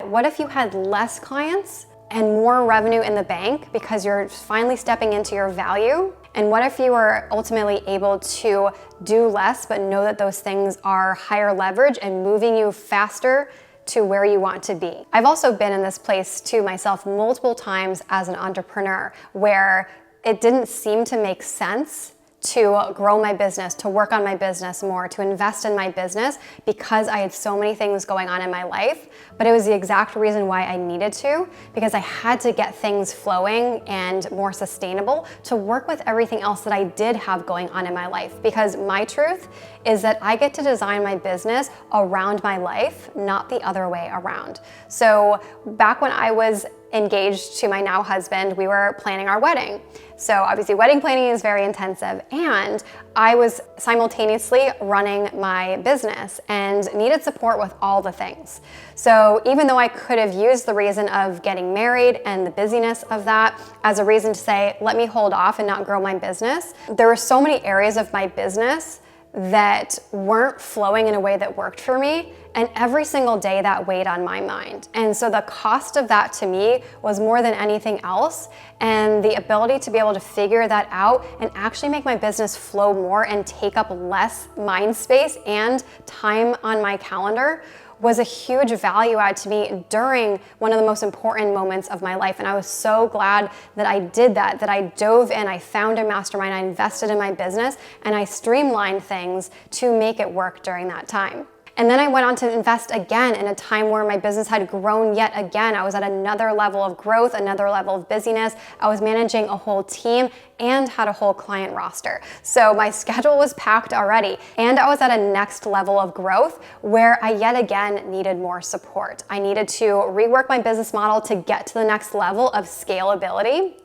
what if you had less clients and more revenue in the bank because you're finally stepping into your value? And what if you were ultimately able to do less, but know that those things are higher leverage and moving you faster to where you want to be? I've also been in this place to myself multiple times as an entrepreneur where it didn't seem to make sense to grow my business, to work on my business more, to invest in my business because I had so many things going on in my life. But it was the exact reason why I needed to, because I had to get things flowing and more sustainable to work with everything else that I did have going on in my life. Because my truth is that I get to design my business around my life, not the other way around. So back when I was engaged to my now husband, we were planning our wedding. So obviously wedding planning is very intensive, and I was simultaneously running my business and needed support with all the things. So even though I could have used the reason of getting married and the busyness of that as a reason to say, let me hold off and not grow my business, there were so many areas of my business that weren't flowing in a way that worked for me, and every single day that weighed on my mind. And so the cost of that to me was more than anything else, and the ability to be able to figure that out and actually make my business flow more and take up less mind space and time on my calendar was a huge value add to me during one of the most important moments of my life. And I was so glad that I did that I dove in, I found a mastermind, I invested in my business, and I streamlined things to make it work during that time. And then I went on to invest again in a time where my business had grown yet again. I was at another level of growth, another level of busyness. I was managing a whole team and had a whole client roster. So my schedule was packed already. And I was at a next level of growth where I yet again needed more support. I needed to rework my business model to get to the next level of scalability.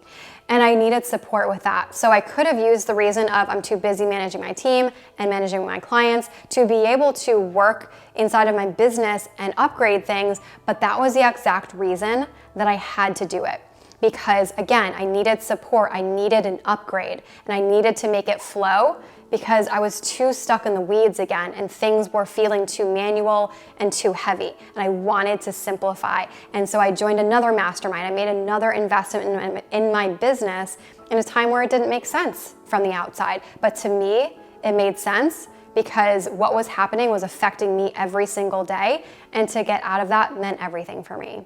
And I needed support with that. So I could have used the reason of I'm too busy managing my team and managing my clients to be able to work inside of my business and upgrade things, but that was the exact reason that I had to do it. Because again, I needed support, I needed an upgrade, and I needed to make it flow because I was too stuck in the weeds again and things were feeling too manual and too heavy, and I wanted to simplify. And so I joined another mastermind. I made another investment in my business in a time where it didn't make sense from the outside. But to me, it made sense because what was happening was affecting me every single day, and to get out of that meant everything for me.